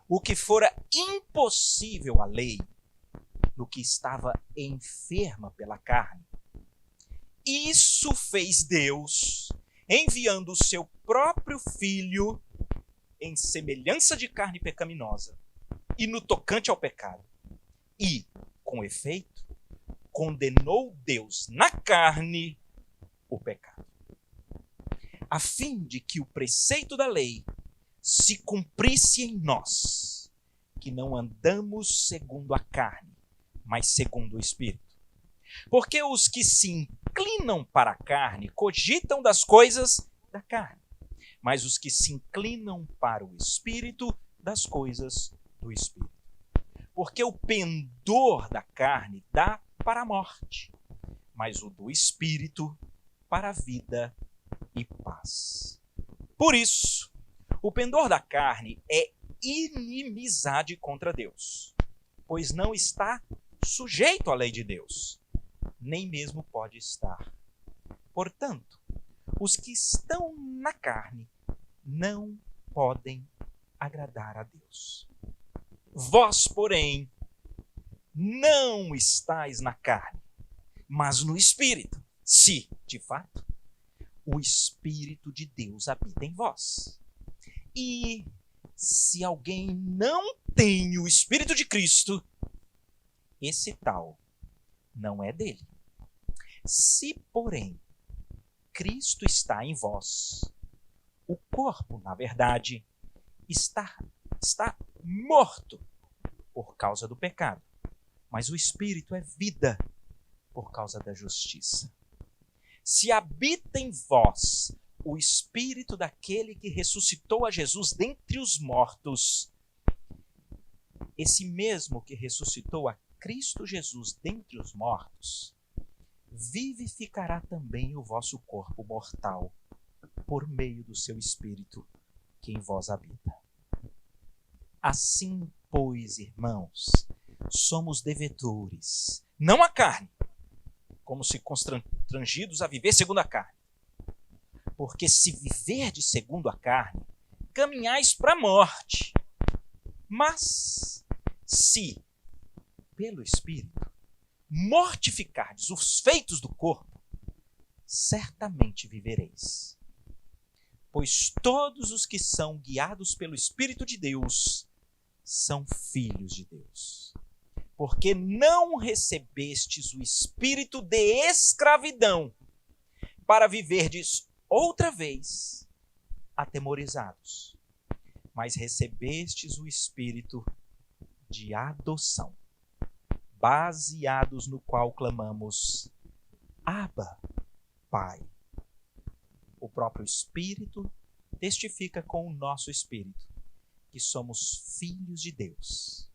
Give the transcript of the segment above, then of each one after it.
o que fora impossível à lei, no que estava enferma pela carne. Isso fez Deus, enviando o seu próprio Filho em semelhança de carne pecaminosa e no tocante ao pecado. E, com efeito, condenou Deus na carne o pecado, a fim de que o preceito da lei se cumprisse em nós, que não andamos segundo a carne, mas segundo o Espírito. Porque os que se inclinam para a carne cogitam das coisas da carne, mas os que se inclinam para o Espírito, das coisas do Espírito. Porque o pendor da carne dá para a morte, mas o do Espírito para a vida e paz. Por isso, o pendor da carne é inimizade contra Deus, pois não está sujeito à lei de Deus, nem mesmo pode estar. Portanto, os que estão na carne não podem agradar a Deus. Vós, porém, não estáis na carne, mas no Espírito, se, de fato, o Espírito de Deus habita em vós. E se alguém não tem o Espírito de Cristo, esse tal não é dele. Se, porém, Cristo está em vós, o corpo, na verdade, está morto por causa do pecado, mas o Espírito é vida por causa da justiça. Se habita em vós o Espírito daquele que ressuscitou a Jesus dentre os mortos, esse mesmo que ressuscitou a Cristo Jesus dentre os mortos, vivificará também o vosso corpo mortal por meio do seu Espírito que em vós habita. Assim, pois, irmãos, somos devedores, não à carne, como se constrangidos a viver segundo a carne. Porque se viverdes segundo a carne, caminhais para a morte. Mas se, pelo Espírito, mortificardes os feitos do corpo, certamente vivereis. Pois todos os que são guiados pelo Espírito de Deus são filhos de Deus. Porque não recebestes o espírito de escravidão para viverdes outra vez atemorizados, mas recebestes o espírito de adoção, baseados no qual clamamos: Abba, Pai. O próprio Espírito testifica com o nosso espírito que somos filhos de Deus.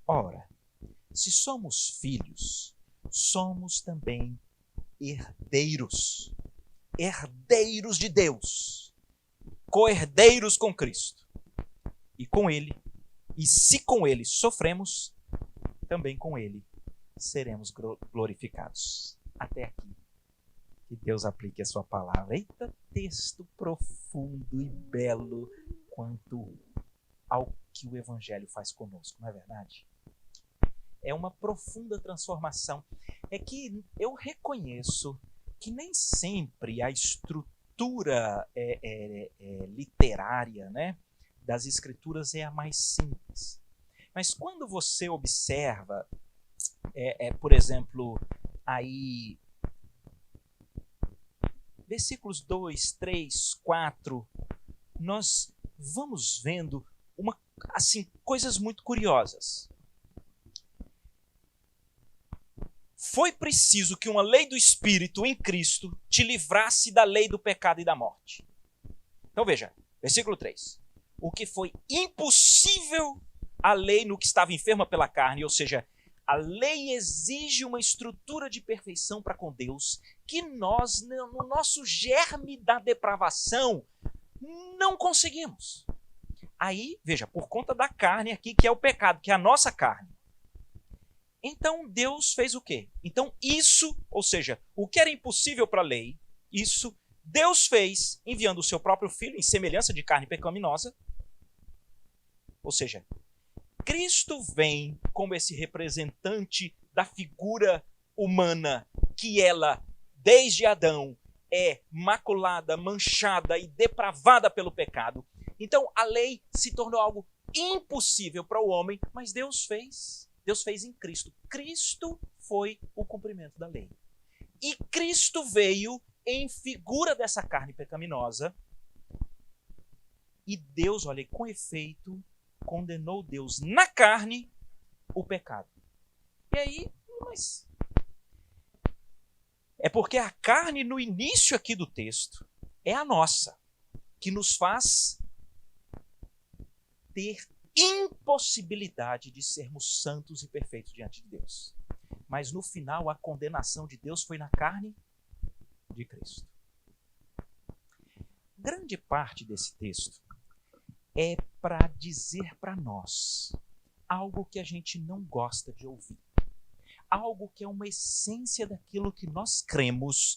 Ora, se somos filhos, somos também herdeiros, herdeiros de Deus, co-herdeiros com Cristo. E com Ele, e se com Ele sofremos, também com Ele seremos glorificados. Até aqui. Que Deus aplique a sua palavra. Eita, texto profundo e belo quanto ao que o Evangelho faz conosco, não é verdade? É uma profunda transformação. É que eu reconheço que nem sempre a estrutura literária, né, das Escrituras é a mais simples. Mas quando você observa, por exemplo, aí versículos 2, 3, 4, nós vamos vendo coisas muito curiosas. Foi preciso que uma lei do Espírito em Cristo te livrasse da lei do pecado e da morte. Então veja, versículo 3. O que foi impossível à lei no que estava enferma pela carne, ou seja, a lei exige uma estrutura de perfeição para com Deus que nós, no nosso germe da depravação, não conseguimos. Aí, veja, por conta da carne aqui, que é o pecado, que é a nossa carne. Então Deus fez o quê? Então isso, ou seja, o que era impossível para a lei, isso Deus fez enviando o seu próprio Filho em semelhança de carne pecaminosa, Ou seja, Cristo vem como esse representante da figura humana que ela, desde Adão, é maculada, manchada e depravada pelo pecado. Então a lei se tornou algo impossível para o homem, mas Deus fez. Deus fez em Cristo. Cristo foi o cumprimento da lei. E Cristo veio em figura dessa carne pecaminosa. E Deus, olha, com efeito, condenou Deus na carne o pecado. E aí, mas é porque a carne, no início aqui do texto, é a nossa, que nos faz ter impossibilidade de sermos santos e perfeitos diante de Deus. Mas no final, a condenação de Deus foi na carne de Cristo. Grande parte desse texto é para dizer para nós algo que a gente não gosta de ouvir. Algo que é uma essência daquilo que nós cremos,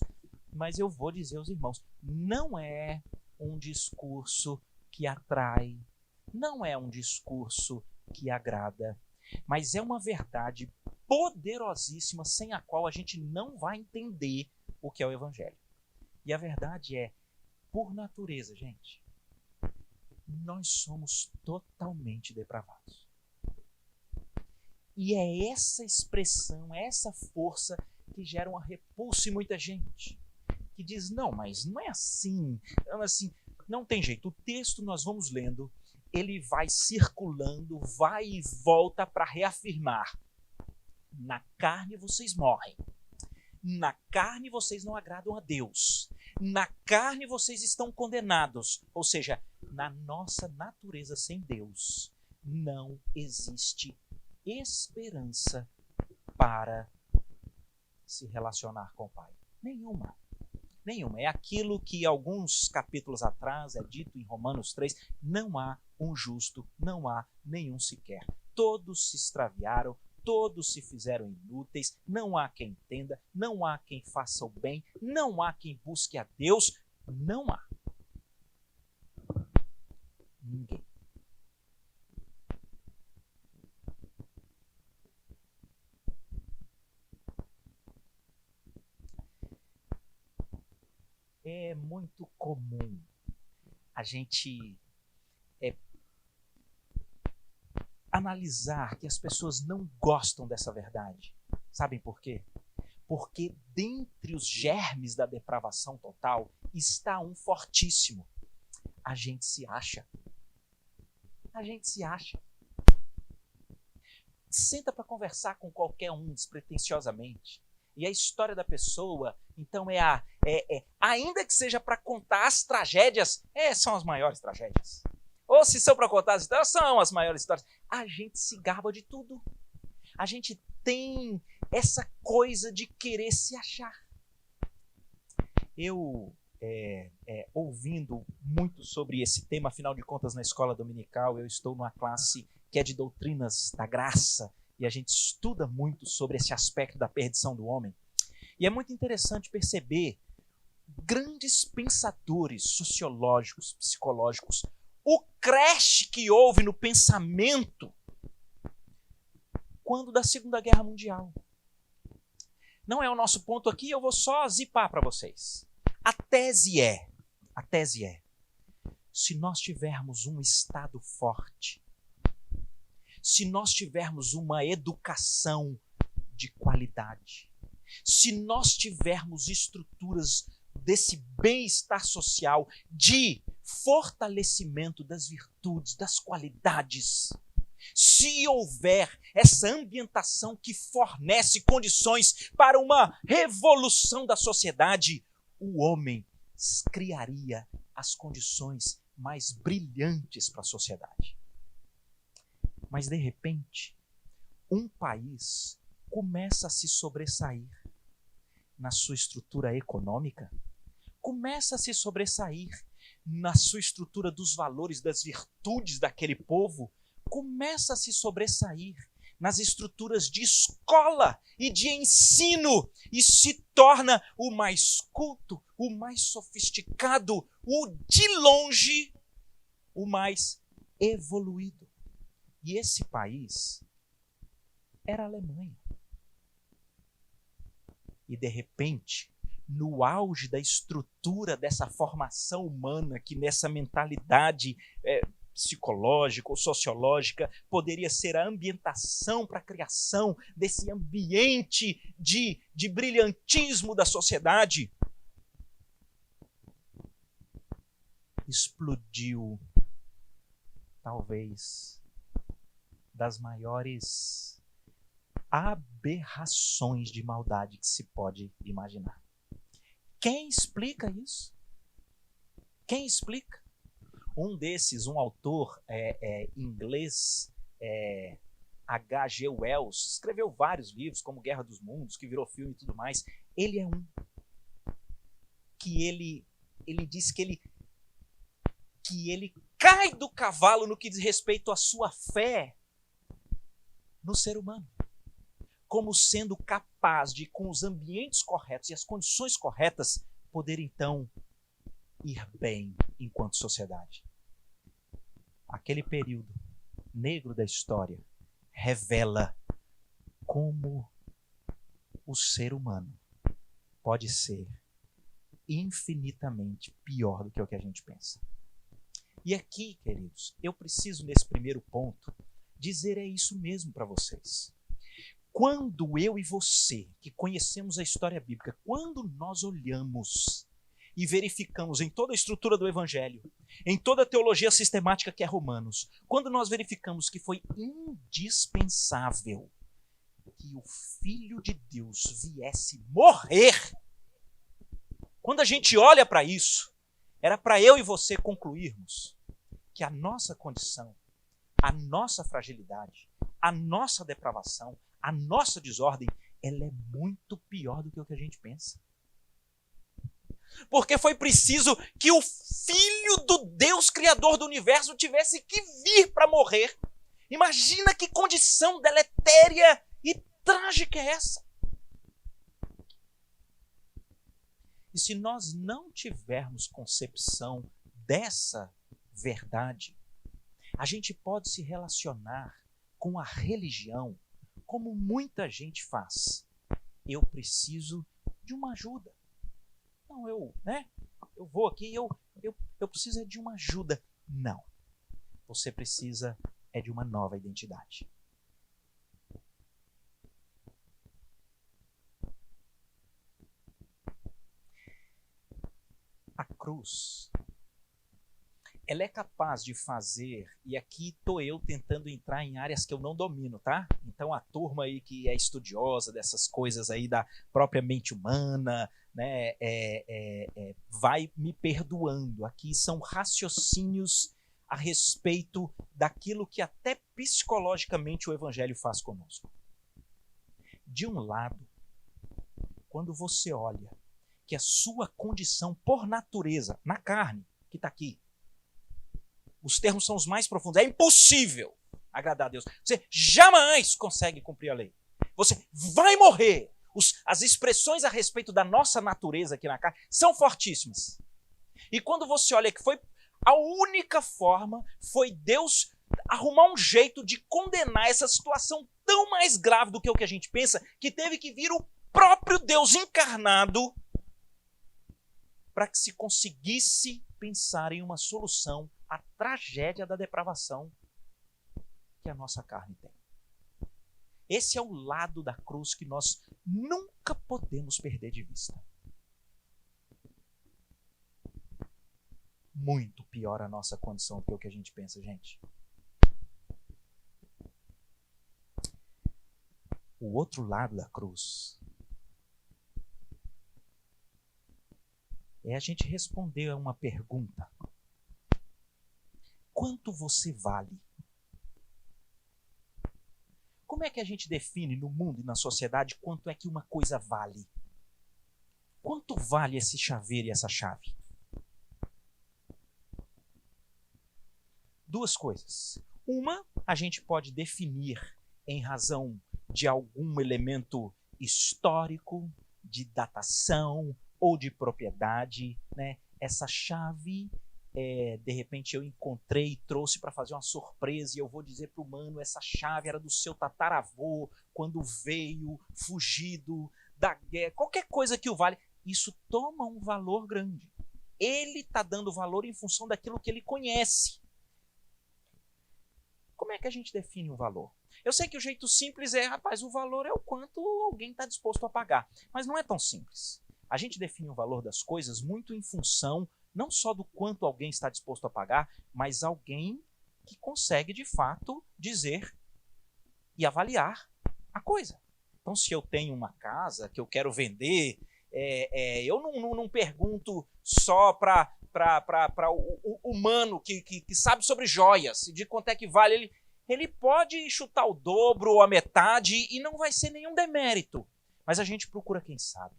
mas eu vou dizer aos irmãos, não é um discurso que atrai, não é um discurso que agrada, mas é uma verdade poderosíssima sem a qual a gente não vai entender o que é o Evangelho. E a verdade é, por natureza, gente, nós somos totalmente depravados. E é essa expressão, é essa força que gera uma repulsa em muita gente. Que diz, não, mas não é assim. Não tem jeito. O texto nós vamos lendo, ele vai circulando, vai e volta para reafirmar. Na carne vocês morrem. Na carne vocês não agradam a Deus. Na carne vocês estão condenados. Ou seja, na nossa natureza sem Deus não existe esperança para se relacionar com o Pai. Nenhuma. É aquilo que alguns capítulos atrás é dito em Romanos 3, não há um justo, não há nenhum sequer. Todos se extraviaram, todos se fizeram inúteis, não há quem entenda, não há quem faça o bem, não há quem busque a Deus, não há. Ninguém. É muito comum a gente analisar que as pessoas não gostam dessa verdade. Sabem por quê? Porque dentre os germes da depravação total está um fortíssimo. A gente se acha. A gente se acha. Senta para conversar com qualquer um despretensiosamente. E a história da pessoa, então, ainda que seja para contar as tragédias, são as maiores tragédias. Ou se são para contar as histórias, são as maiores histórias. A gente se gaba de tudo. A gente tem essa coisa de querer se achar. Eu, ouvindo muito sobre esse tema, afinal de contas, na escola dominical, eu estou numa classe que é de doutrinas da graça, e a gente estuda muito sobre esse aspecto da perdição do homem. E é muito interessante perceber grandes pensadores sociológicos, psicológicos, o crash que houve no pensamento quando da Segunda Guerra Mundial. Não é o nosso ponto aqui, eu vou só zipar para vocês. A tese é, se nós tivermos um Estado forte, se nós tivermos uma educação de qualidade, se nós tivermos estruturas desse bem-estar social, de fortalecimento das virtudes, das qualidades, se houver essa ambientação que fornece condições para uma revolução da sociedade, o homem criaria as condições mais brilhantes para a sociedade. Mas, de repente, um país começa a se sobressair na sua estrutura econômica, começa a se sobressair na sua estrutura dos valores, das virtudes daquele povo, começa a se sobressair nas estruturas de escola e de ensino e se torna o mais culto, o mais sofisticado, o de longe, o mais evoluído. E esse país era a Alemanha. E de repente, no auge da estrutura dessa formação humana, que nessa mentalidade psicológica ou sociológica poderia ser a ambientação para a criação desse ambiente de brilhantismo da sociedade, explodiu talvez das maiores aberrações de maldade que se pode imaginar. Quem explica isso? Quem explica? Um desses, um autor inglês, H.G. Wells, escreveu vários livros, como Guerra dos Mundos, que virou filme e tudo mais. Ele é um que ele diz que ele cai do cavalo no que diz respeito à sua fé no ser humano, como sendo capaz de, com os ambientes corretos e as condições corretas, poder então ir bem enquanto sociedade. Aquele período negro da história revela como o ser humano pode ser infinitamente pior do que o que a gente pensa. E aqui, queridos, eu preciso, nesse primeiro ponto, dizer isso mesmo para vocês. Quando eu e você, que conhecemos a história bíblica, quando nós olhamos e verificamos em toda a estrutura do Evangelho, em toda a teologia sistemática que é Romanos, quando nós verificamos que foi indispensável que o Filho de Deus viesse morrer, quando a gente olha para isso, era para eu e você concluirmos que a nossa condição, a nossa fragilidade, a nossa depravação, a nossa desordem, ela é muito pior do que o que a gente pensa. Porque foi preciso que o Filho do Deus Criador do Universo tivesse que vir para morrer. Imagina que condição deletéria e trágica é essa. E se nós não tivermos concepção dessa verdade, a gente pode se relacionar com a religião como muita gente faz. Eu preciso de uma ajuda. Não, eu vou aqui, eu preciso de uma ajuda. Não. Você precisa de uma nova identidade. A cruz, ela é capaz de fazer, e aqui estou eu tentando entrar em áreas que eu não domino, tá? Então a turma aí que é estudiosa dessas coisas aí da própria mente humana, né, vai me perdoando. Aqui são raciocínios a respeito daquilo que até psicologicamente o Evangelho faz conosco. De um lado, quando você olha que a sua condição por natureza, na carne, que está aqui, os termos são os mais profundos, é impossível agradar a Deus. Você jamais consegue cumprir a lei. Você vai morrer. As expressões a respeito da nossa natureza aqui na carne são fortíssimas. E quando você olha que foi a única forma, foi Deus arrumar um jeito de condenar essa situação tão mais grave do que o que a gente pensa, que teve que vir o próprio Deus encarnado para que se conseguisse pensar em uma solução à tragédia da depravação que a nossa carne tem. Esse é o lado da cruz que nós nunca podemos perder de vista. Muito pior a nossa condição do que o que a gente pensa, gente. O outro lado da cruz é a gente responder a uma pergunta. Quanto você vale? Como é que a gente define no mundo e na sociedade quanto é que uma coisa vale? Quanto vale esse chaveiro e essa chave? Duas coisas. Uma, a gente pode definir em razão de algum elemento histórico, de datação ou de propriedade, né? Essa chave de repente eu encontrei e trouxe para fazer uma surpresa, e eu vou dizer para o mano, essa chave era do seu tataravô, quando veio fugido da guerra, qualquer coisa que o vale, isso toma um valor grande. Ele está dando valor em função daquilo que ele conhece. Como é que a gente define um valor? Eu sei que o jeito simples rapaz, o valor é o quanto alguém está disposto a pagar. Mas não é tão simples. A gente define o valor das coisas muito em função, não só do quanto alguém está disposto a pagar, mas alguém que consegue, de fato, dizer e avaliar a coisa. Então, se eu tenho uma casa que eu quero vender, eu não pergunto só para o humano que sabe sobre joias, de quanto é que vale. Ele pode chutar o dobro ou a metade e não vai ser nenhum demérito. Mas a gente procura quem sabe.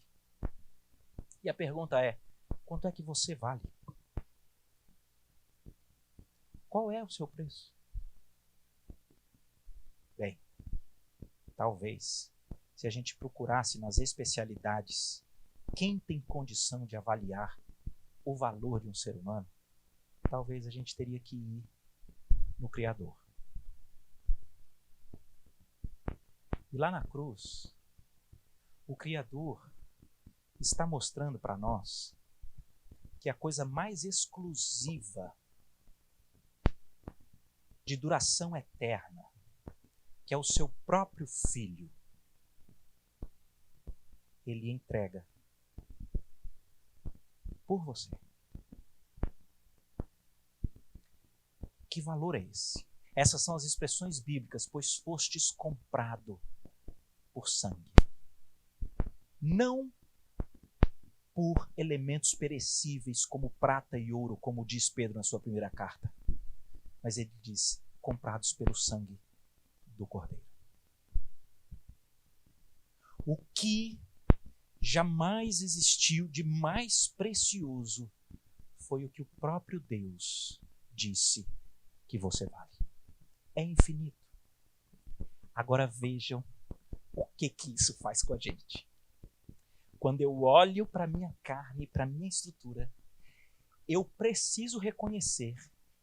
E a pergunta é, quanto é que você vale? Qual é o seu preço? Bem, talvez, se a gente procurasse nas especialidades quem tem condição de avaliar o valor de um ser humano, talvez a gente teria que ir no Criador. E lá na cruz, o Criador está mostrando para nós que a coisa mais exclusiva, de duração eterna, que é o seu próprio Filho, ele entrega por você. Que valor é esse? Essas são as expressões bíblicas, pois fostes comprado por sangue. Não por elementos perecíveis como prata e ouro, como diz Pedro na sua primeira carta. Mas ele diz, comprados pelo sangue do Cordeiro. O que jamais existiu de mais precioso foi o que o próprio Deus disse que você vale. É infinito. Agora vejam o que isso faz com a gente. Quando eu olho para a minha carne, para a minha estrutura, eu preciso reconhecer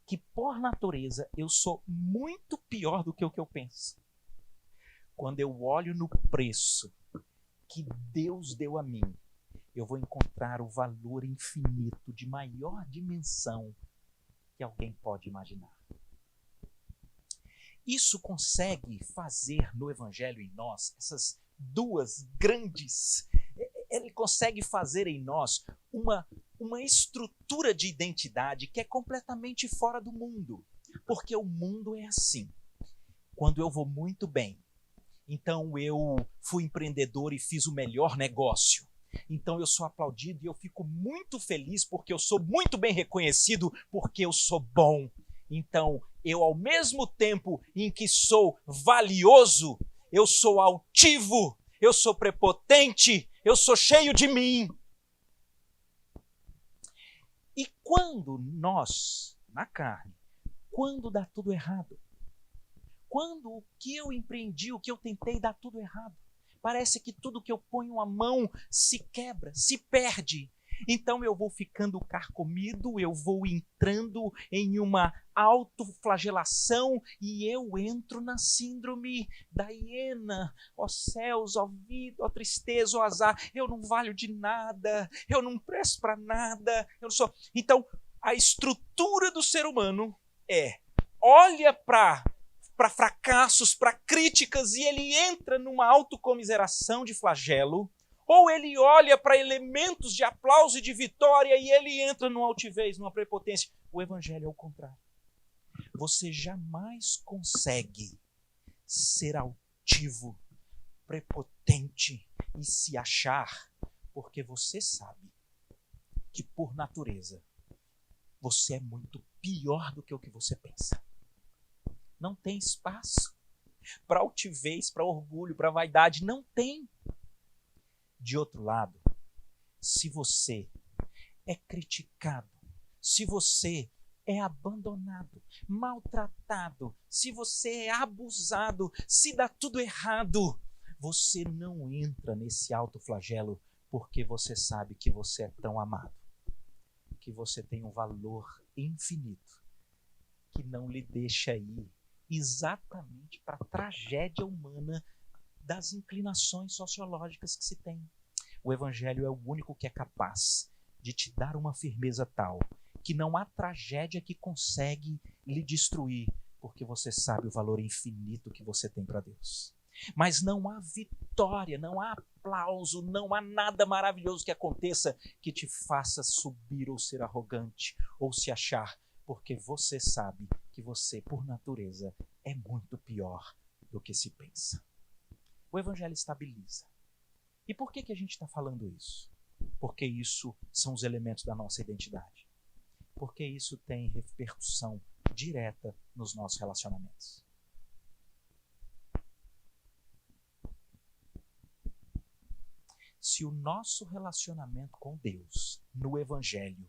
que, por natureza, eu sou muito pior do que o que eu penso. Quando eu olho no preço que Deus deu a mim, eu vou encontrar o valor infinito de maior dimensão que alguém pode imaginar. Isso consegue fazer no Evangelho em nós, essas duas grandes, ele consegue fazer em nós uma estrutura de identidade que é completamente fora do mundo. Porque o mundo é assim. Quando eu vou muito bem, então eu fui empreendedor e fiz o melhor negócio. Então eu sou aplaudido e eu fico muito feliz porque eu sou muito bem reconhecido porque eu sou bom. Então eu, ao mesmo tempo em que sou valioso, eu sou altivo, eu sou prepotente, eu sou cheio de mim. E quando nós, na carne, quando dá tudo errado, quando o que eu empreendi, o que eu tentei dá tudo errado, parece que tudo que eu ponho a mão se quebra, se perde. Então eu vou ficando carcomido, eu vou entrando em uma autoflagelação e eu entro na síndrome da hiena. Ó céus, ó vida, ó tristeza, ó azar, eu não valho de nada, eu não presto para nada, eu não sou. Então a estrutura do ser humano olha para fracassos, para críticas e ele entra numa autocomiseração de flagelo. Ou ele olha para elementos de aplauso e de vitória e ele entra numa altivez, numa prepotência. O Evangelho é o contrário. Você jamais consegue ser altivo, prepotente e se achar, porque você sabe que, por natureza, você é muito pior do que o que você pensa. Não tem espaço para altivez, para orgulho, para vaidade. Não tem. De outro lado, se você é criticado, se você é abandonado, maltratado, se você é abusado, se dá tudo errado, você não entra nesse autoflagelo porque você sabe que você é tão amado, que você tem um valor infinito que não lhe deixa ir exatamente para a tragédia humana das inclinações sociológicas que se tem. O Evangelho é o único que é capaz de te dar uma firmeza tal que não há tragédia que consegue lhe destruir, porque você sabe o valor infinito que você tem para Deus. Mas não há vitória, não há aplauso, não há nada maravilhoso que aconteça que te faça subir ou ser arrogante ou se achar, porque você sabe que você, por natureza, é muito pior do que se pensa. O Evangelho estabiliza. E por que a gente está falando isso? Porque isso são os elementos da nossa identidade. Porque isso tem repercussão direta nos nossos relacionamentos. Se o nosso relacionamento com Deus, no Evangelho,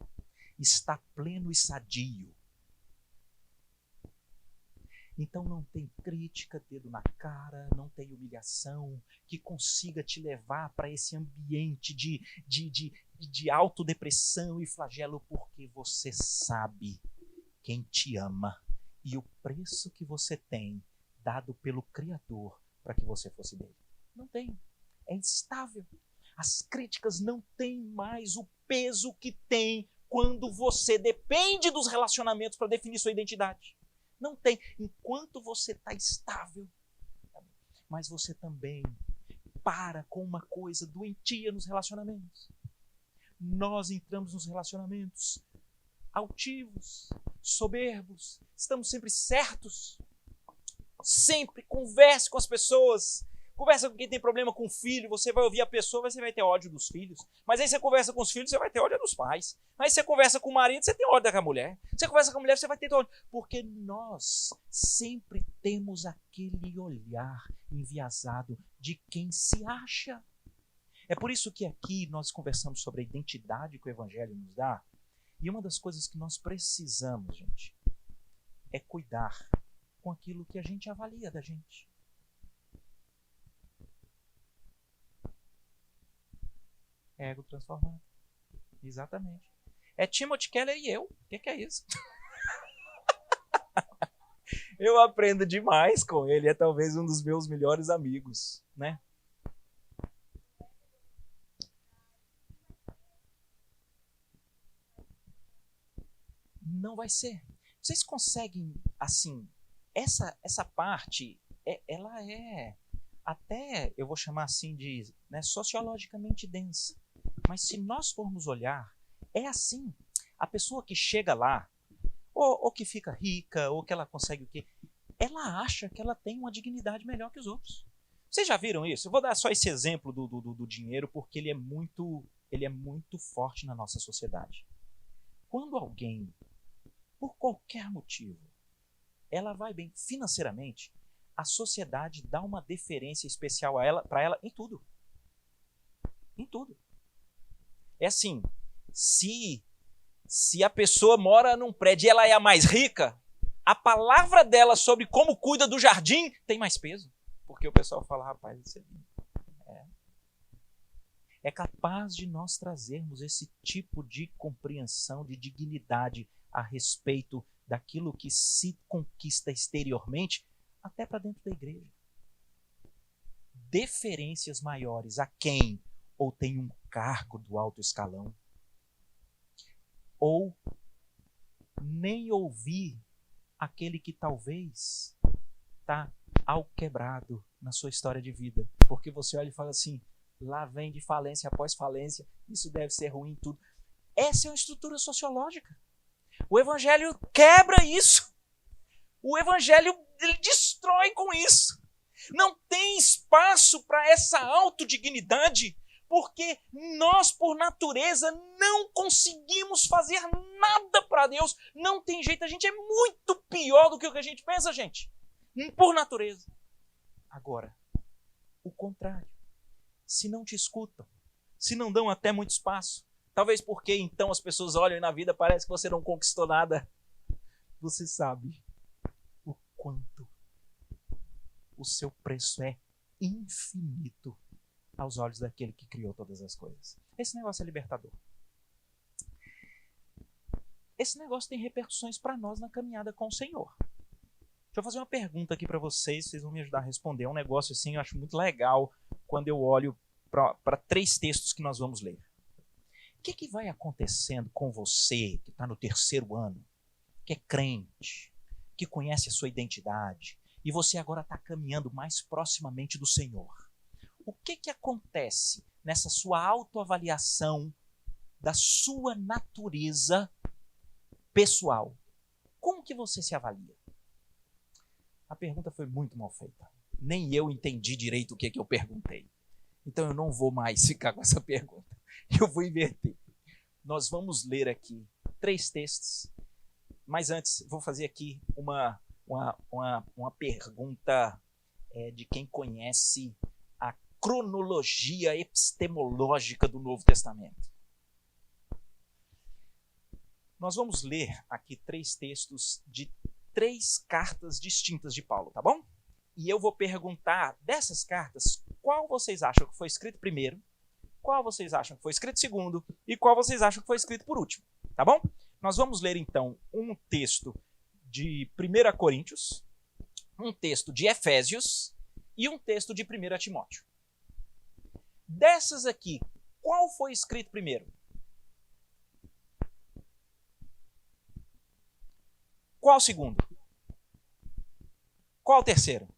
está pleno e sadio, então não tem crítica, dedo na cara, não tem humilhação que consiga te levar para esse ambiente de autodepressão e flagelo, porque você sabe quem te ama e o preço que você tem dado pelo Criador para que você fosse dele. Não tem. É instável. As críticas não têm mais o peso que tem quando você depende dos relacionamentos para definir sua identidade. Não tem. Enquanto você está estável, mas você também para com uma coisa doentia nos relacionamentos. Nós entramos nos relacionamentos altivos, soberbos, estamos sempre certos. Sempre converse com as pessoas. Conversa com quem tem problema com o filho, você vai ouvir a pessoa, você vai ter ódio dos filhos. Mas aí você conversa com os filhos, você vai ter ódio dos pais. Aí você conversa com o marido, você tem ódio da mulher. Você conversa com a mulher, você vai ter ódio. Porque nós sempre temos aquele olhar enviesado de quem se acha. É por isso que aqui nós conversamos sobre a identidade que o Evangelho nos dá. E uma das coisas que nós precisamos, gente, é cuidar com aquilo que a gente avalia da gente. Ego transformado. Exatamente. É Timothy Keller e eu. O que é isso? Eu aprendo demais com ele. É talvez um dos meus melhores amigos, né? Não vai ser. Vocês conseguem, assim, essa parte, ela é até, eu vou chamar assim de, né, sociologicamente densa. Mas se nós formos olhar, é assim. A pessoa que chega lá, ou que fica rica, ou que ela consegue o quê, ela acha que ela tem uma dignidade melhor que os outros. Vocês já viram isso? Eu vou dar só esse exemplo do dinheiro, porque ele é muito forte na nossa sociedade. Quando alguém, por qualquer motivo, ela vai bem financeiramente, a sociedade dá uma deferência especial para ela em tudo. Em tudo. É assim, se a pessoa mora num prédio e ela é a mais rica, a palavra dela sobre como cuida do jardim tem mais peso. Porque o pessoal fala, rapaz, isso é capaz de nós trazermos esse tipo de compreensão, de dignidade a respeito daquilo que se conquista exteriormente, até para dentro da igreja. Deferências maiores a quem ou tem um cargo do alto escalão, ou nem ouvir aquele que talvez está alquebrado na sua história de vida. Porque você olha e fala assim, lá vem de falência após falência, isso deve ser ruim tudo. Essa é uma estrutura sociológica. O Evangelho quebra isso. O Evangelho ele destrói com isso. Não tem espaço para essa autodignidade, porque nós, por natureza, não conseguimos fazer nada para Deus. Não tem jeito, a gente é muito pior do que o que a gente pensa, gente. Por natureza. Agora, o contrário. Se não te escutam, se não dão até muito espaço, talvez porque então as pessoas olham e na vida parece que você não conquistou nada. Você sabe o quanto o seu preço é infinito aos olhos daquele que criou todas as coisas. Esse negócio é libertador. esse negócio tem repercussões para nós na caminhada com o Senhor. Deixa eu fazer uma pergunta aqui para vocês vão me ajudar a responder. É um negócio assim, eu acho muito legal quando eu olho para 3 textos que nós vamos ler. O que vai acontecendo com você que está no 3º ano, que é crente, que conhece a sua identidade, e você agora está caminhando mais proximamente do Senhor? O que acontece nessa sua autoavaliação da sua natureza pessoal? Como que você se avalia? A pergunta foi muito mal feita. Nem eu entendi direito o que eu perguntei. Então eu não vou mais ficar com essa pergunta. Eu vou inverter. Nós vamos ler aqui 3 textos, mas antes vou fazer aqui uma pergunta de quem conhece a cronologia epistemológica do Novo Testamento. Nós vamos ler aqui 3 textos de 3 cartas distintas de Paulo, tá bom? E eu vou perguntar dessas cartas, qual vocês acham que foi escrito primeiro, qual vocês acham que foi escrito segundo e qual vocês acham que foi escrito por último, tá bom? Nós vamos ler então um texto de 1 Coríntios, um texto de Efésios e um texto de 1 Timóteo. Dessas aqui, qual foi escrito primeiro? Qual o segundo? Qual o terceiro?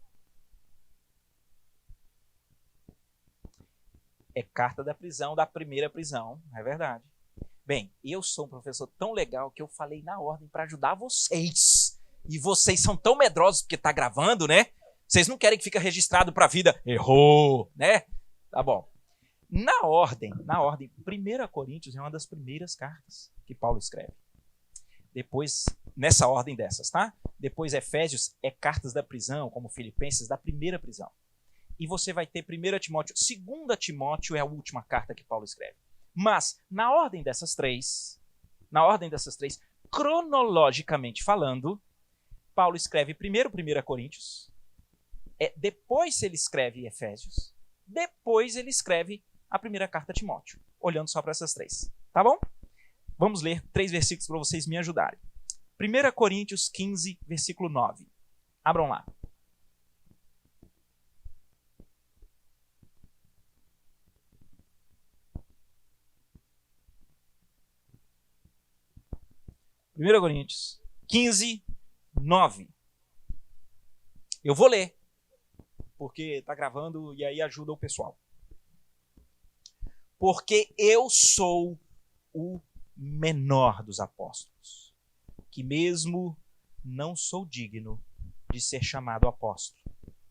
É carta da prisão, da primeira prisão, é verdade. Bem, eu sou um professor tão legal que eu falei na ordem para ajudar vocês. E vocês são tão medrosos porque está gravando, né? Vocês não querem que fique registrado para a vida. Errou, né? Tá bom. Na ordem, 1 Coríntios é uma das primeiras cartas que Paulo escreve. Depois, nessa ordem dessas, tá? Depois Efésios é cartas da prisão, como Filipenses, da primeira prisão. E você vai ter 1 Timóteo. 2 Timóteo é a última carta que Paulo escreve. Mas, na ordem dessas três, cronologicamente falando, Paulo escreve primeiro 1 Coríntios, depois ele escreve Efésios, depois ele escreve a primeira carta a Timóteo, olhando só para essas 3, tá bom? Vamos ler 3 versículos para vocês me ajudarem. 1 Coríntios 15, versículo 9. Abram lá. Primeira Coríntios 15, 9. Eu vou ler, porque está gravando e aí ajuda o pessoal. Porque eu sou o menor dos apóstolos, que mesmo não sou digno de ser chamado apóstolo,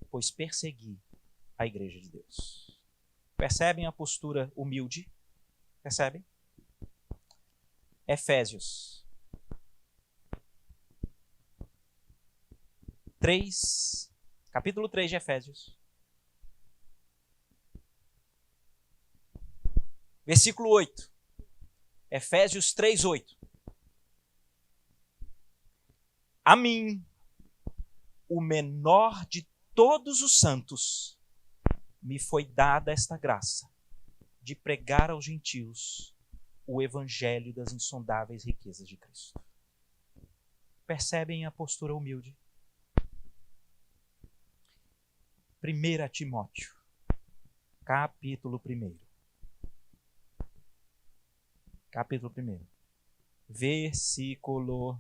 pois persegui a igreja de Deus. Percebem a postura humilde? Percebem? Efésios 3, capítulo 3 de Efésios. Versículo 8. Efésios 3, 8. A mim, o menor de todos os santos, me foi dada esta graça de pregar aos gentios o evangelho das insondáveis riquezas de Cristo. Percebem a postura humilde? 1 Timóteo, capítulo 1. Capítulo 1. Versículo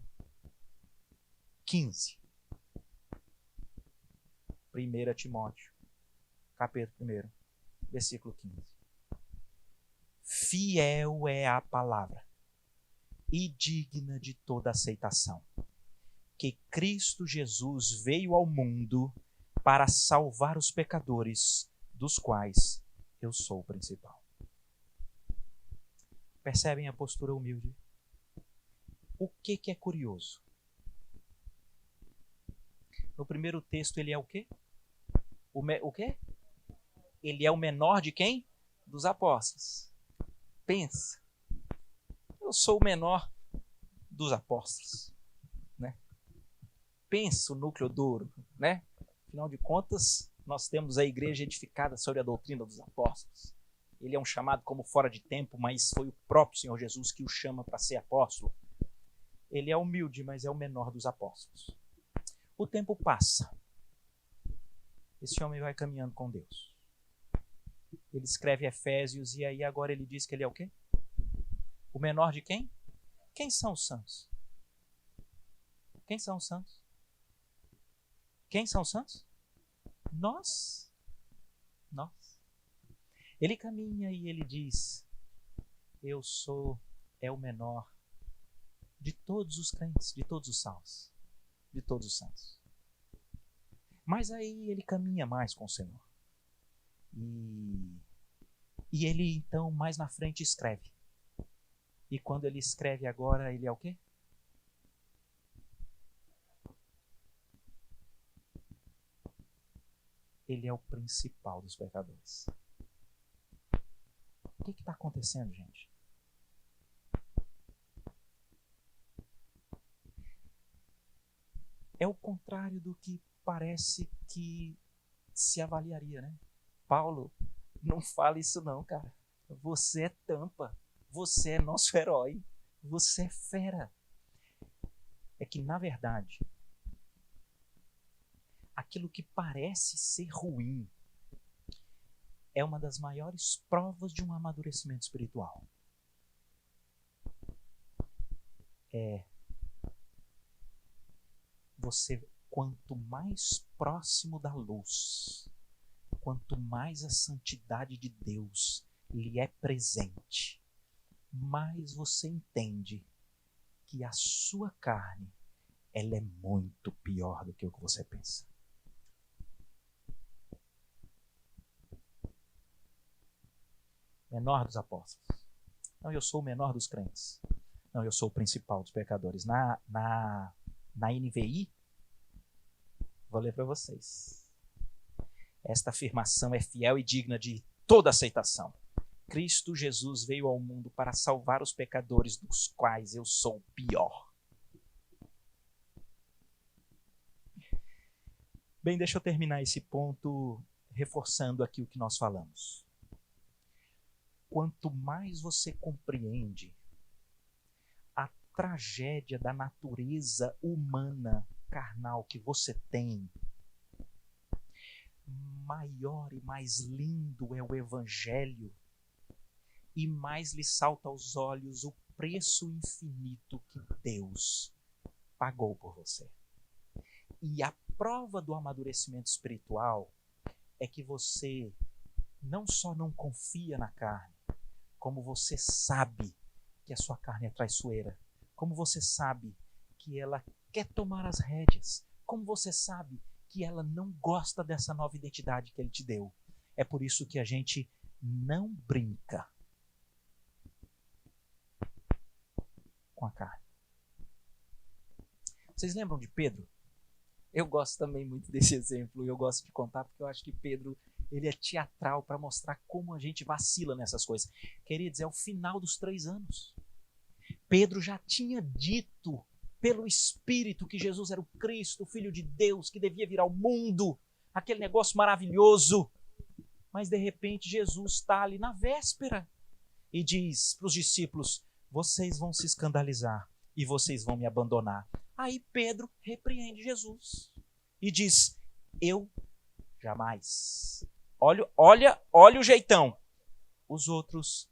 15. 1 Timóteo, capítulo 1, versículo 15. Fiel é a palavra e digna de toda aceitação, que Cristo Jesus veio ao mundo para salvar os pecadores, dos quais eu sou o principal. Percebem a postura humilde? O que é curioso? No primeiro texto ele é o quê? O quê? Ele é o menor de quem? Dos apóstolos. Pensa. Eu sou o menor dos apóstolos, né? Pensa o núcleo duro, né? Afinal de contas, nós temos a igreja edificada sobre a doutrina dos apóstolos. Ele é um chamado como fora de tempo, mas foi o próprio Senhor Jesus que o chama para ser apóstolo. Ele é humilde, mas é o menor dos apóstolos. O tempo passa. Esse homem vai caminhando com Deus. Ele escreve Efésios e aí agora ele diz que ele é o quê? O menor de quem? Quem são os santos? Quem são os santos? Quem são os santos? Nós. Ele caminha e ele diz: eu sou o menor de todos os crentes, de todos os salvos, de todos os santos. Mas aí ele caminha mais com o Senhor. E ele então mais na frente escreve. E quando ele escreve agora, ele é o quê? Ele é o principal dos pecadores. O que está acontecendo, gente? É o contrário do que parece que se avaliaria, né? Paulo, não fala isso não, cara. Você é tampa. Você é nosso herói. Você é fera. É que, na verdade, aquilo que parece ser ruim é uma das maiores provas de um amadurecimento espiritual. Você, quanto mais próximo da luz, quanto mais a santidade de Deus lhe é presente, mais você entende que a sua carne, ela é muito pior do que o que você pensa. Menor dos apóstolos. Não, eu sou o menor dos crentes. Não, eu sou o principal dos pecadores. Na NVI, vou ler para vocês. Esta afirmação é fiel e digna de toda aceitação. Cristo Jesus veio ao mundo para salvar os pecadores, dos quais eu sou o pior. Bem, deixa eu terminar esse ponto reforçando aqui o que nós falamos. Quanto mais você compreende a tragédia da natureza humana, carnal que você tem, maior e mais lindo é o Evangelho e mais lhe salta aos olhos o preço infinito que Deus pagou por você. E a prova do amadurecimento espiritual é que você não só não confia na carne, como você sabe que a sua carne é traiçoeira, como você sabe que ela quer tomar as rédeas, como você sabe que ela não gosta dessa nova identidade que ele te deu. É por isso que a gente não brinca com a carne. Vocês lembram de Pedro? Eu gosto também muito desse exemplo, eu gosto de contar porque eu acho que Pedro, ele é teatral para mostrar como a gente vacila nessas coisas. Queridos, é o final dos 3 anos. Pedro já tinha dito pelo Espírito que Jesus era o Cristo, o Filho de Deus, que devia vir ao mundo, aquele negócio maravilhoso. Mas de repente Jesus está ali na véspera e diz para os discípulos: vocês vão se escandalizar e vocês vão me abandonar. Aí Pedro repreende Jesus e diz: eu jamais. Olha o jeitão. Os outros,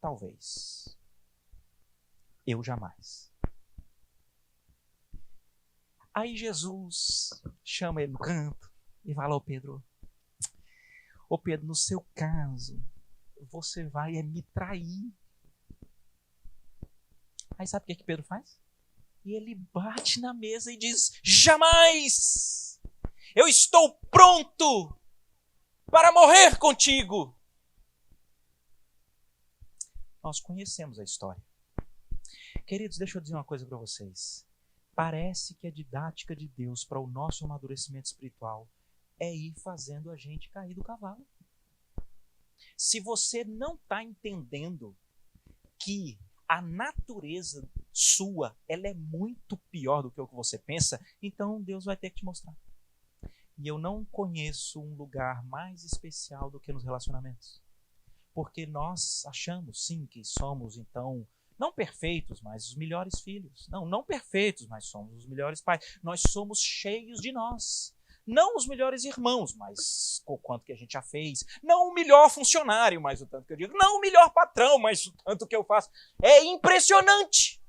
talvez. Eu jamais. Aí Jesus chama ele no canto e fala: ô Pedro, no seu caso, você vai me trair. Aí sabe o que Pedro faz? E ele bate na mesa e diz: jamais! Eu estou pronto para morrer contigo. Nós conhecemos a história. Queridos, deixa eu dizer uma coisa para vocês. Parece que a didática de Deus para o nosso amadurecimento espiritual é ir fazendo a gente cair do cavalo. Se você não está entendendo que a natureza sua, ela é muito pior do que o que você pensa, então Deus vai ter que te mostrar. E eu não conheço um lugar mais especial do que nos relacionamentos. Porque nós achamos, sim, que somos, então, Não perfeitos, mas os melhores filhos. Não perfeitos, mas somos os melhores pais. Nós somos cheios de nós. Não os melhores irmãos, mas o quanto que a gente já fez. Não o melhor funcionário, mas o tanto que eu digo. Não o melhor patrão, mas o tanto que eu faço. É impressionante.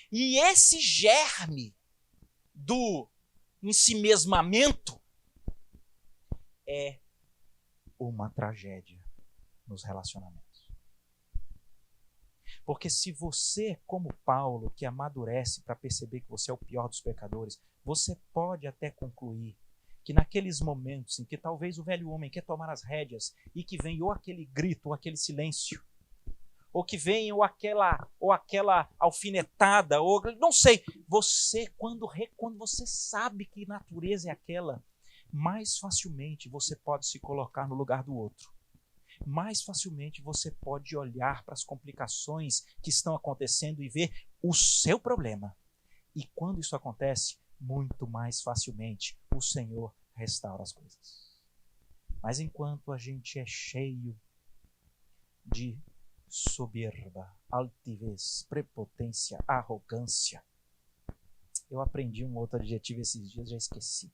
E esse germe do ensimesmamento é uma tragédia nos relacionamentos. Porque se você, como Paulo, que amadurece para perceber que você é o pior dos pecadores, você pode até concluir que naqueles momentos em que talvez o velho homem quer tomar as rédeas e que vem ou aquele grito, ou aquele silêncio, ou que vem ou aquela alfinetada, ou não sei, você, quando você sabe que natureza é aquela, mais facilmente você pode se colocar no lugar do outro. Mais facilmente você pode olhar para as complicações que estão acontecendo e ver o seu problema. E quando isso acontece, muito mais facilmente o Senhor restaura as coisas. Mas enquanto a gente é cheio de soberba, altivez, prepotência, arrogância, eu aprendi um outro adjetivo esses dias, já esqueci.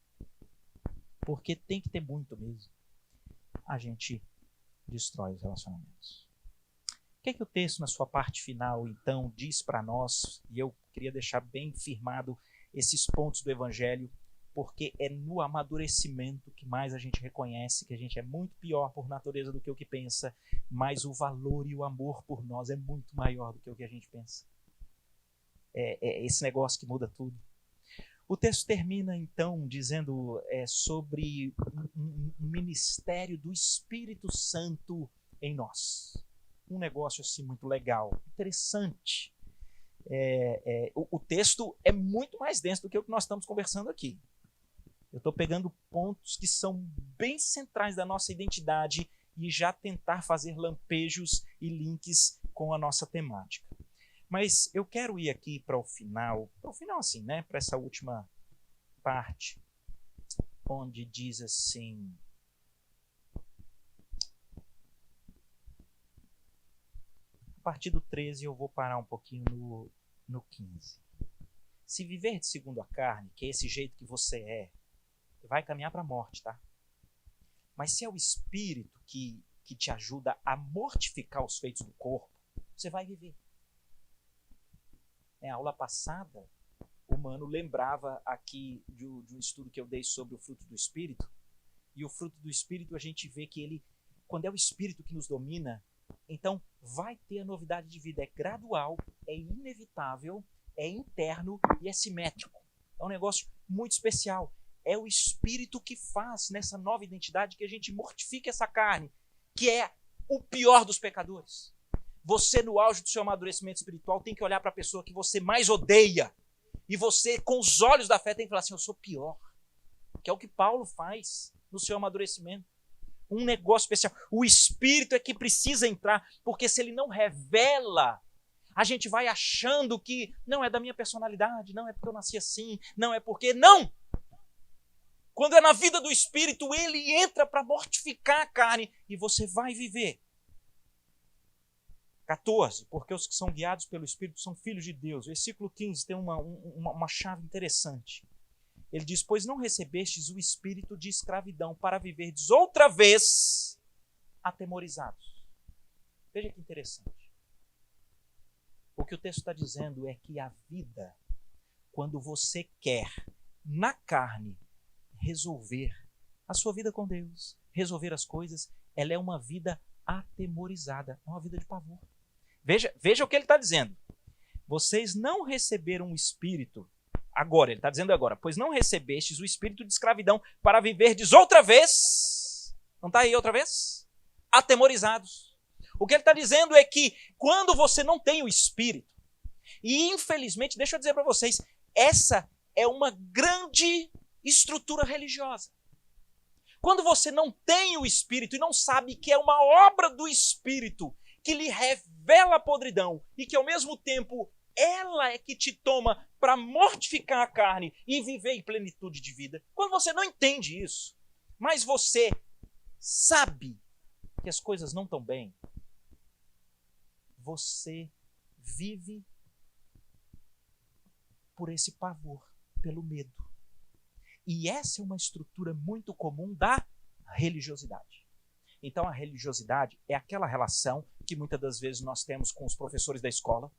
Porque tem que ter muito mesmo. A gente destrói os relacionamentos. O que é que o texto, na sua parte final, então, diz para nós? E eu queria deixar bem firmado esses pontos do Evangelho, porque é no amadurecimento que mais a gente reconhece que a gente é muito pior por natureza do que o que pensa, mas o valor e o amor por nós é muito maior do que o que a gente pensa. É esse negócio que muda tudo. O texto termina, então, dizendo sobre um ministério do Espírito Santo em nós. Um negócio assim muito legal, interessante. O texto é muito mais denso do que o que nós estamos conversando aqui. Eu estou pegando pontos que são bem centrais da nossa identidade e já tentar fazer lampejos e links com a nossa temática. Mas eu quero ir aqui para o final assim, né? Para essa última parte, onde diz assim: a partir do 13 eu vou parar um pouquinho no 15. Se viver de segundo a carne, que é esse jeito que você vai caminhar para a morte, tá? Mas se é o Espírito que te ajuda a mortificar os feitos do corpo, você vai viver. Na aula passada, o Mano lembrava aqui de um estudo que eu dei sobre o fruto do Espírito. E o fruto do Espírito, a gente vê que ele, quando é o Espírito que nos domina, então vai ter a novidade de vida. É gradual, é inevitável, é interno e é simétrico. É um negócio muito especial. É o Espírito que faz nessa nova identidade que a gente mortifique essa carne, que é o pior dos pecadores. Você, no auge do seu amadurecimento espiritual, tem que olhar para a pessoa que você mais odeia. E você, com os olhos da fé, tem que falar assim: eu sou pior. Que é o que Paulo faz no seu amadurecimento. Um negócio especial. O Espírito é que precisa entrar, porque se ele não revela, a gente vai achando que não é da minha personalidade, não é porque eu nasci assim, não é porque... Não! Quando é na vida do Espírito, ele entra para mortificar a carne e você vai viver. 14, porque os que são guiados pelo Espírito são filhos de Deus. Versículo 15 tem uma chave interessante. Ele diz: pois não recebestes o espírito de escravidão para viverdes outra vez atemorizados. Veja que interessante. O que o texto está dizendo é que a vida, quando você quer, na carne, resolver a sua vida com Deus, resolver as coisas, ela é uma vida atemorizada, é uma vida de pavor. Veja o que ele está dizendo. Vocês não receberam o espírito, agora, ele está dizendo agora, pois não recebestes o espírito de escravidão para viverdes outra vez, não está aí outra vez? Atemorizados. O que ele está dizendo é que quando você não tem o espírito, e infelizmente, deixa eu dizer para vocês, essa é uma grande estrutura religiosa. Quando você não tem o Espírito e não sabe que é uma obra do Espírito que lhe revela a podridão e que ao mesmo tempo ela é que te toma para mortificar a carne e viver em plenitude de vida. Quando você não entende isso, mas você sabe que as coisas não estão bem, você vive por esse pavor, pelo medo. E essa é uma estrutura muito comum da religiosidade. Então a religiosidade é aquela relação que muitas das vezes nós temos com os professores da escola.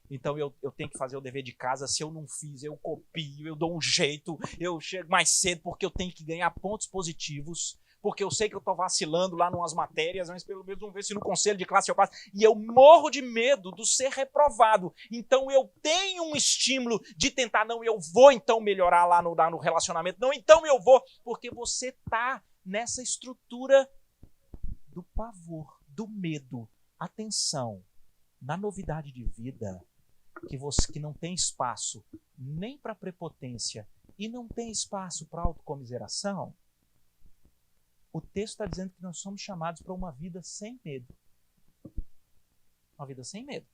Então eu tenho que fazer o dever de casa, se eu não fiz, eu copio, eu dou um jeito, eu chego mais cedo porque eu tenho que ganhar pontos positivos, porque eu sei que eu estou vacilando lá em umas matérias, mas pelo menos vamos ver se no conselho de classe eu passo. E eu morro de medo de ser reprovado. Então eu tenho um estímulo de tentar, não, eu vou então melhorar lá no relacionamento, não, então eu vou, porque você está nessa estrutura do pavor, do medo. Atenção, na novidade de vida, que não tem espaço nem para prepotência e não tem espaço para autocomiseração, o texto está dizendo que nós somos chamados para uma vida sem medo. Uma vida sem medo.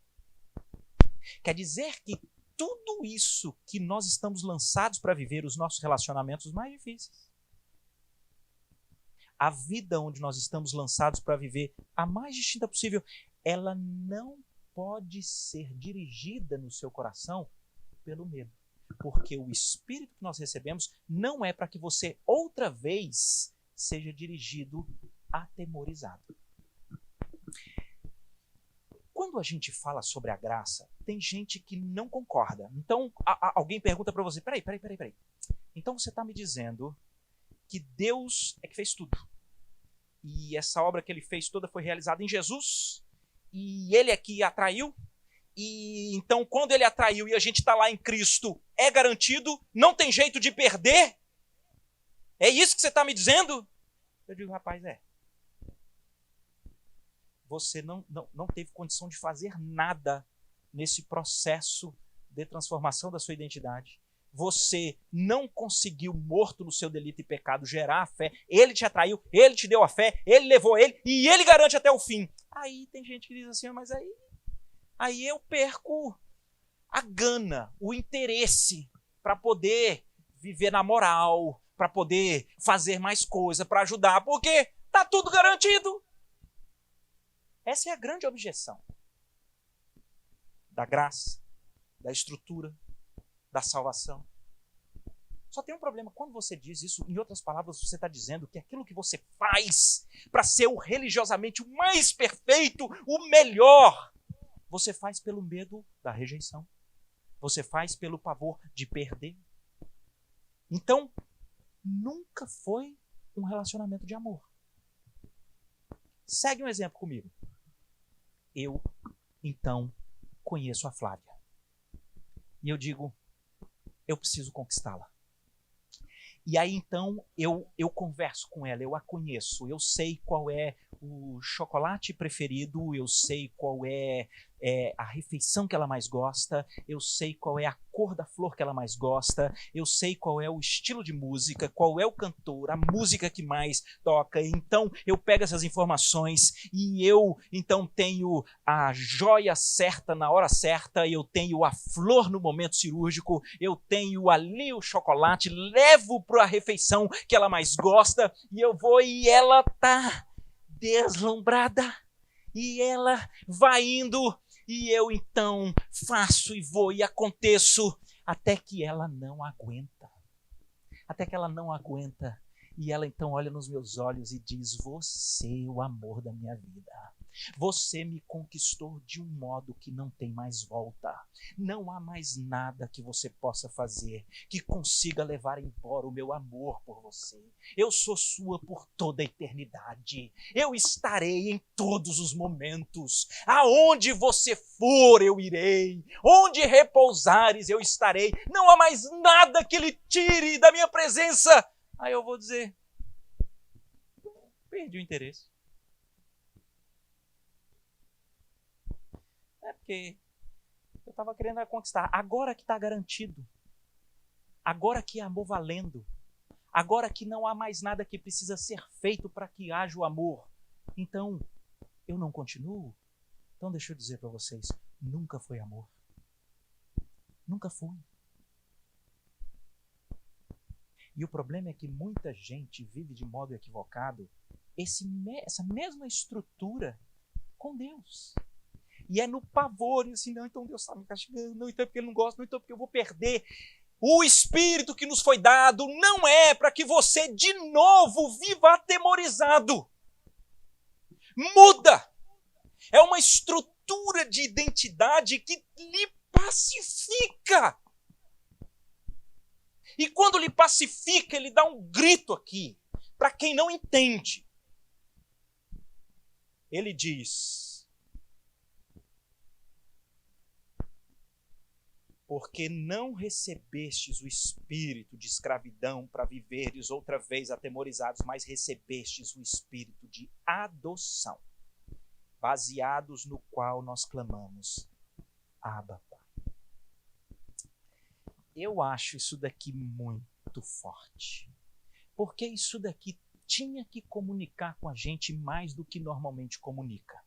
Quer dizer que tudo isso que nós estamos lançados para viver, os nossos relacionamentos mais difíceis, a vida onde nós estamos lançados para viver a mais distinta possível, ela não pode ser dirigida no seu coração pelo medo. Porque o espírito que nós recebemos não é para que você outra vez seja dirigido atemorizado. Quando a gente fala sobre a graça, tem gente que não concorda. Então, alguém pergunta para você, peraí. Então você está me dizendo que Deus é que fez tudo. E essa obra que ele fez toda foi realizada em Jesus, e ele é que atraiu, e então quando ele atraiu e a gente está lá em Cristo, é garantido, não tem jeito de perder? É isso que você está me dizendo? Eu digo, rapaz, você não teve condição de fazer nada nesse processo de transformação da sua identidade. Você não conseguiu, morto no seu delito e pecado, gerar a fé. Ele te atraiu, ele te deu a fé, ele levou ele e ele garante até o fim. Aí tem gente que diz assim, mas aí eu perco a gana, o interesse para poder viver na moral, para poder fazer mais coisa, para ajudar, porque está tudo garantido. Essa é a grande objeção da graça, da estrutura, da salvação. Só tem um problema. Quando você diz isso, em outras palavras, você está dizendo que aquilo que você faz para ser o religiosamente o mais perfeito, o melhor, você faz pelo medo da rejeição. Você faz pelo pavor de perder. Então, nunca foi um relacionamento de amor. Segue um exemplo comigo. Eu, então, conheço a Flávia. E eu digo, eu preciso conquistá-la. E aí, então, eu converso com ela, eu a conheço, eu sei qual é o chocolate preferido, eu sei qual é a refeição que ela mais gosta, eu sei qual é a cor da flor que ela mais gosta, eu sei qual é o estilo de música, qual é o cantor, a música que mais toca. Então, eu pego essas informações e eu, então, tenho a joia certa na hora certa, eu tenho a flor no momento cirúrgico, eu tenho ali o chocolate, levo para a refeição que ela mais gosta e eu vou e ela tá deslumbrada e ela vai indo e eu então faço e vou e aconteço até que ela não aguenta. Até que ela não aguenta e ela então olha nos meus olhos e diz, você é o amor da minha vida. Você me conquistou de um modo que não tem mais volta. Não há mais nada que você possa fazer que consiga levar embora o meu amor por você. Eu sou sua por toda a eternidade. Eu estarei em todos os momentos. Aonde você for, eu irei. Onde repousares, eu estarei. Não há mais nada que lhe tire da minha presença. Aí eu vou dizer, perdi o interesse. É porque eu estava querendo conquistar. Agora que está garantido. Agora que é amor valendo. Agora que não há mais nada que precisa ser feito para que haja o amor. Então, eu não continuo? Então deixa eu dizer para vocês, nunca foi amor. Nunca foi. E o problema é que muita gente vive de modo equivocado essa mesma estrutura com Deus. E é no pavor, e assim, não, então Deus está me castigando, não, então é porque Ele não gosta, não, então é porque eu vou perder. O Espírito que nos foi dado não é para que você de novo viva atemorizado. Muda! É uma estrutura de identidade que lhe pacifica. E quando lhe pacifica, ele dá um grito aqui, para quem não entende. Ele diz: porque não recebestes o espírito de escravidão para viveres outra vez atemorizados, mas recebestes o espírito de adoção, baseados no qual nós clamamos, Abba, Pai. Eu acho isso daqui muito forte, porque isso daqui tinha que comunicar com a gente mais do que normalmente comunica.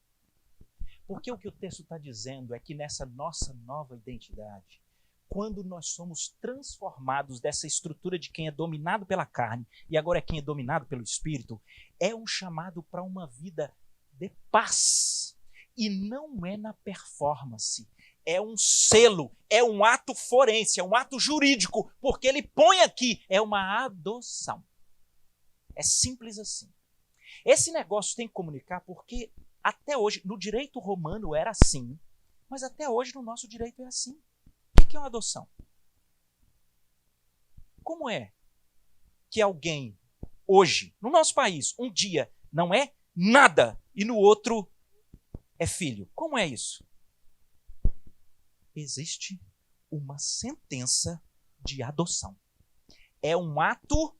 Porque o que o texto está dizendo é que nessa nossa nova identidade, quando nós somos transformados dessa estrutura de quem é dominado pela carne e agora é quem é dominado pelo Espírito, é um chamado para uma vida de paz. E não é na performance. É um selo, é um ato forense, é um ato jurídico, porque ele põe aqui, é uma adoção. É simples assim. Esse negócio tem que comunicar porque até hoje, no direito romano era assim, mas até hoje no nosso direito é assim. O que é uma adoção? Como é que alguém hoje, no nosso país, um dia não é nada e no outro é filho? Como é isso? Existe uma sentença de adoção. É um ato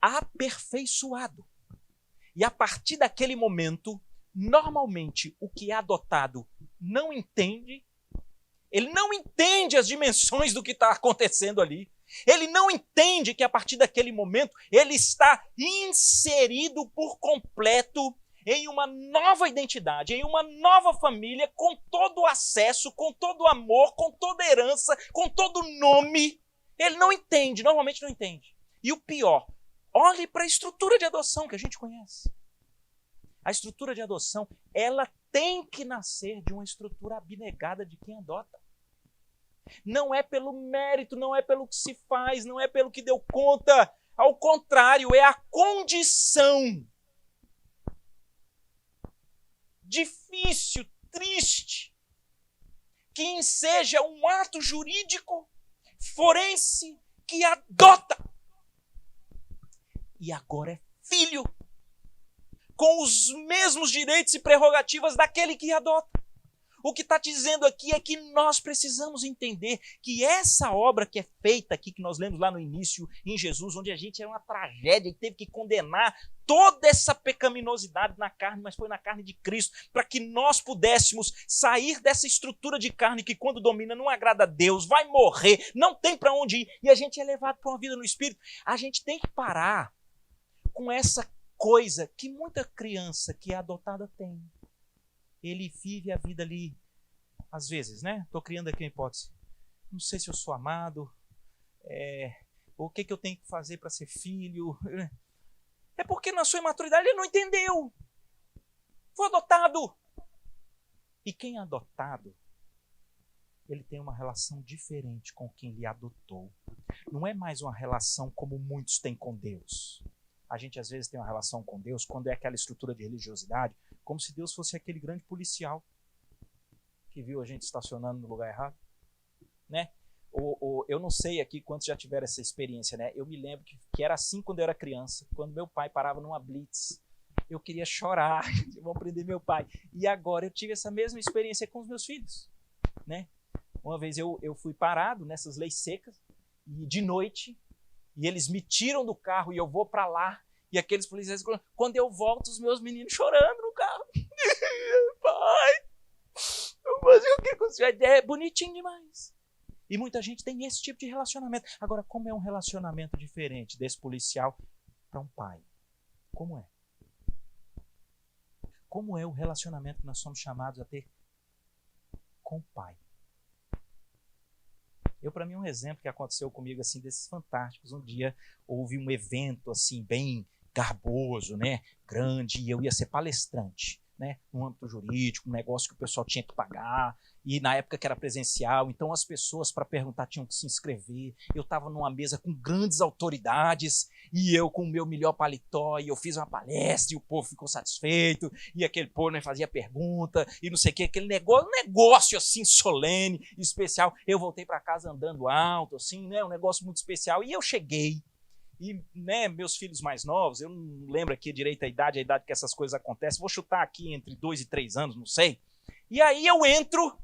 aperfeiçoado. E a partir daquele momento, normalmente o que é adotado não entende, ele não entende as dimensões do que está acontecendo ali. Ele não entende que a partir daquele momento ele está inserido por completo em uma nova identidade, em uma nova família, com todo o acesso, com todo o amor, com toda a herança, com todo o nome. Ele não entende, normalmente não entende. E o pior, olhe para a estrutura de adoção que a gente conhece. A estrutura de adoção, ela tem que nascer de uma estrutura abnegada de quem adota. Não é pelo mérito, não é pelo que se faz, não é pelo que deu conta. Ao contrário, é a condição difícil, triste, que enseja um ato jurídico forense que adota. E agora é filho, com os mesmos direitos e prerrogativas daquele que adota. O que está dizendo aqui é que nós precisamos entender que essa obra que é feita aqui, que nós lemos lá no início, em Jesus, onde a gente era uma tragédia e teve que condenar toda essa pecaminosidade na carne, mas foi na carne de Cristo, para que nós pudéssemos sair dessa estrutura de carne que quando domina não agrada a Deus, vai morrer, não tem para onde ir, e a gente é levado para uma vida no Espírito. A gente tem que parar com essa coisa que muita criança que é adotada tem. Ele vive a vida ali, às vezes, né? Estou criando aqui uma hipótese. Não sei se eu sou amado, o que eu tenho que fazer para ser filho. É porque na sua imaturidade ele não entendeu. Foi adotado. E quem é adotado, ele tem uma relação diferente com quem lhe adotou. Não é mais uma relação como muitos têm com Deus. A gente às vezes tem uma relação com Deus quando é aquela estrutura de religiosidade, como se Deus fosse aquele grande policial que viu a gente estacionando no lugar errado, né? Eu não sei aqui quantos já tiveram essa experiência, né? Eu me lembro que era assim quando eu era criança, quando meu pai parava numa blitz, eu queria chorar, vão prender meu pai. E agora eu tive essa mesma experiência com os meus filhos, né? Uma vez eu fui parado nessas leis secas, e de noite, e eles me tiram do carro e eu vou para lá, e aqueles policiais, quando eu volto, os meus meninos chorando no carro. Pai, mas o que o senhor é bonitinho demais. E muita gente tem esse tipo de relacionamento. Agora, como é um relacionamento diferente desse policial para um pai? Como é? Como é o relacionamento que nós somos chamados a ter com o pai? Para mim, um exemplo que aconteceu comigo, assim, desses fantásticos. Um dia houve um evento, assim, bem garboso, né? Grande, e eu ia ser palestrante, né, no âmbito jurídico, um negócio que o pessoal tinha que pagar, e na época que era presencial, então as pessoas para perguntar tinham que se inscrever. Eu estava numa mesa com grandes autoridades, e eu com o meu melhor paletó, e eu fiz uma palestra, e o povo ficou satisfeito, e aquele povo, né, fazia pergunta, e não sei o que, aquele negócio, um negócio assim solene, especial. Eu voltei para casa andando alto, assim, né, um negócio muito especial, e eu cheguei. E, né, meus filhos mais novos, eu não lembro aqui direito a idade que essas coisas acontecem, vou chutar aqui entre 2 e 3 anos, não sei. E aí eu entro,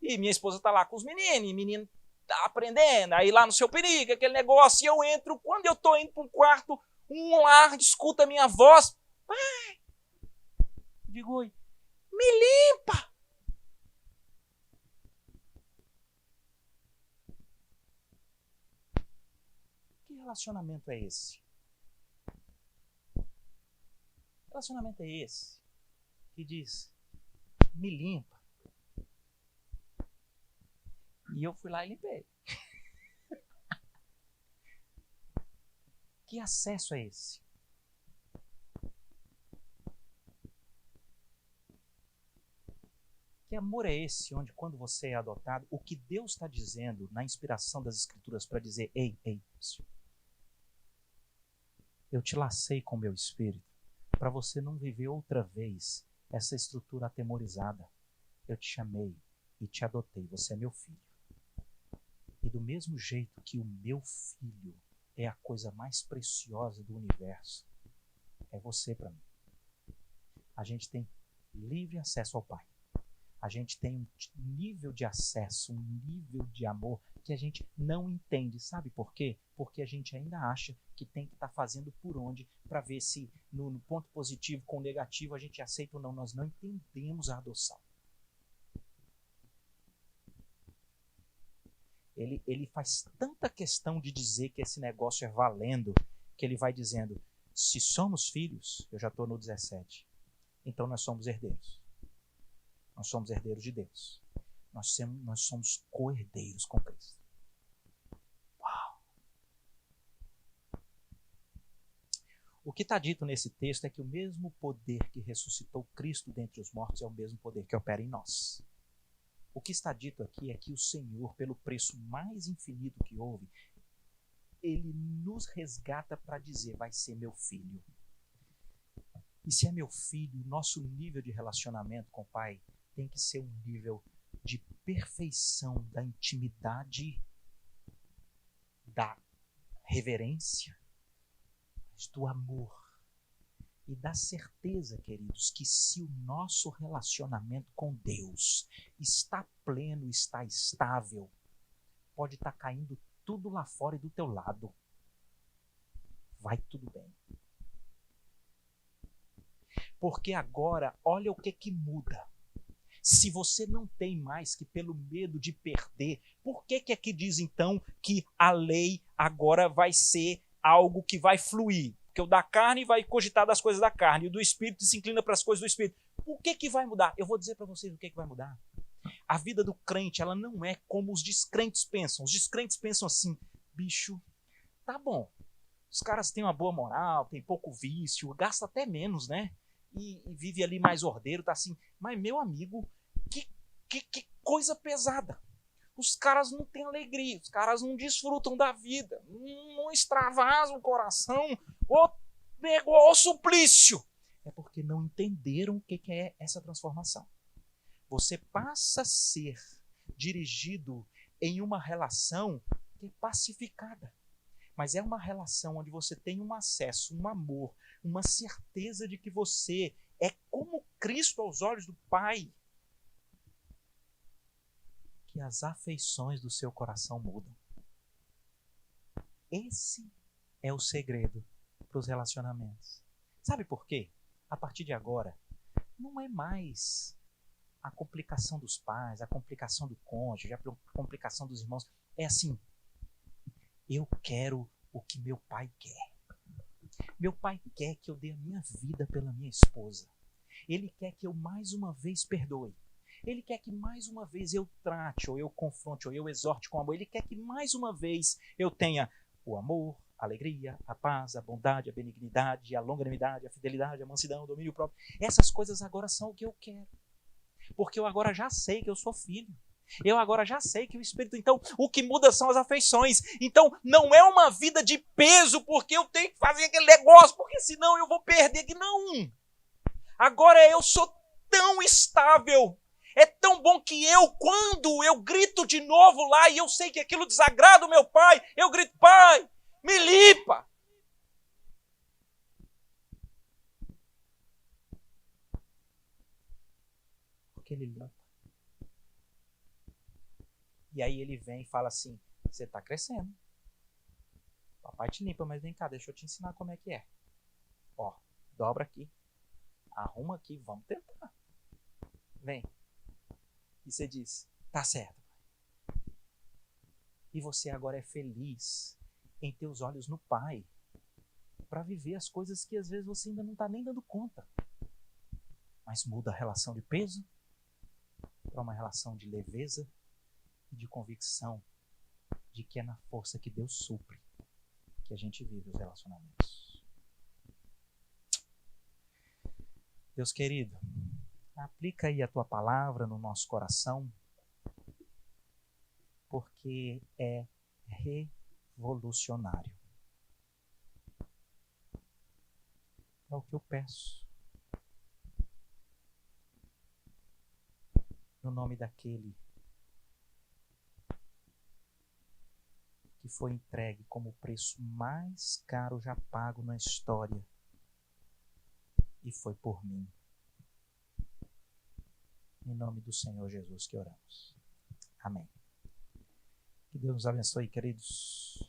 e minha esposa tá lá com os meninos, e o menino tá aprendendo, aí lá no seu perigo, aquele negócio, e eu entro, quando eu tô indo pro quarto, um lá escuta a minha voz, pai, digo, oi, me limpa. Que relacionamento é esse? Que relacionamento é esse? Que diz, me limpa. E eu fui lá e limpei. Que acesso é esse? Que amor é esse, onde quando você é adotado, o que Deus está dizendo na inspiração das Escrituras para dizer, ei, eu te lacei com meu espírito para você não viver outra vez essa estrutura atemorizada. Eu te chamei e te adotei, você é meu filho. E do mesmo jeito que o meu filho é a coisa mais preciosa do universo, é você para mim. A gente tem livre acesso ao Pai. A gente tem um nível de acesso, um nível de amor que a gente não entende. Sabe por quê? Porque a gente ainda acha que tem que estar fazendo por onde para ver se no ponto positivo com o negativo a gente aceita ou não. Nós não entendemos a adoção. Ele faz tanta questão de dizer que esse negócio é valendo, que ele vai dizendo, se somos filhos, eu já estou no 17, então nós somos herdeiros. Nós somos herdeiros de Deus. Nós somos co-herdeiros com Cristo. Uau! O que está dito nesse texto é que o mesmo poder que ressuscitou Cristo dentre os mortos é o mesmo poder que opera em nós. O que está dito aqui é que o Senhor, pelo preço mais infinito que houve, Ele nos resgata para dizer, vai ser meu filho. E se é meu filho, nosso nível de relacionamento com o Pai tem que ser um nível de perfeição da intimidade, da reverência, do amor. E da certeza, queridos, que se o nosso relacionamento com Deus está pleno, está estável, pode estar caindo tudo lá fora e do teu lado. Vai tudo bem. Porque agora, olha o que muda. Se você não tem mais que pelo medo de perder, por que aqui diz então que a lei agora vai ser algo que vai fluir? Porque o da carne vai cogitar das coisas da carne, e o do espírito se inclina para as coisas do espírito. O que vai mudar? Eu vou dizer para vocês o que vai mudar. A vida do crente, ela não é como os descrentes pensam. Os descrentes pensam assim, bicho, tá bom, os caras têm uma boa moral, tem pouco vício, gasta até menos, né? E vive ali mais ordeiro, tá assim. Mas, meu amigo, que coisa pesada. Os caras não têm alegria, os caras não desfrutam da vida, não extravasam o coração, o negócio, o suplício. É porque não entenderam o que é essa transformação. Você passa a ser dirigido em uma relação que é pacificada. Mas é uma relação onde você tem um acesso, um amor, uma certeza de que você é como Cristo aos olhos do Pai. Que as afeições do seu coração mudam. Esse é o segredo para os relacionamentos. Sabe por quê? A partir de agora, não é mais a complicação dos pais, a complicação do cônjuge, a complicação dos irmãos. É assim, eu quero o que meu pai quer. Meu pai quer que eu dê a minha vida pela minha esposa. Ele quer que eu mais uma vez perdoe. Ele quer que mais uma vez eu trate, ou eu confronte, ou eu exorte com amor. Ele quer que mais uma vez eu tenha o amor, a alegria, a paz, a bondade, a benignidade, a longanimidade, a fidelidade, a mansidão, o domínio próprio. Essas coisas agora são o que eu quero. Porque eu agora já sei que eu sou filho. Eu agora já sei que o Espírito... Então, o que muda são as afeições. Então, não é uma vida de peso, porque eu tenho que fazer aquele negócio, porque senão eu vou perder. Não. Agora eu sou tão estável. É tão bom que quando eu grito de novo lá, e eu sei que aquilo desagrada o meu pai, eu grito, pai, me limpa. Porque ele limpa. E aí ele vem e fala assim, você está crescendo. Papai te limpa, mas vem cá, deixa eu te ensinar como é que é. Ó, dobra aqui. Arruma aqui, vamos tentar. Vem. E você diz, tá certo. E você agora é feliz em ter os olhos no Pai, para viver as coisas que às vezes você ainda não está nem dando conta. Mas muda a relação de peso para uma relação de leveza e de convicção de que é na força que Deus supre que a gente vive os relacionamentos. Deus querido, aplica aí a tua palavra no nosso coração, porque é revolucionário. É o que eu peço. No nome daquele que foi entregue como o preço mais caro já pago na história. E foi por mim. Em nome do Senhor Jesus que oramos. Amém. Que Deus nos abençoe, queridos.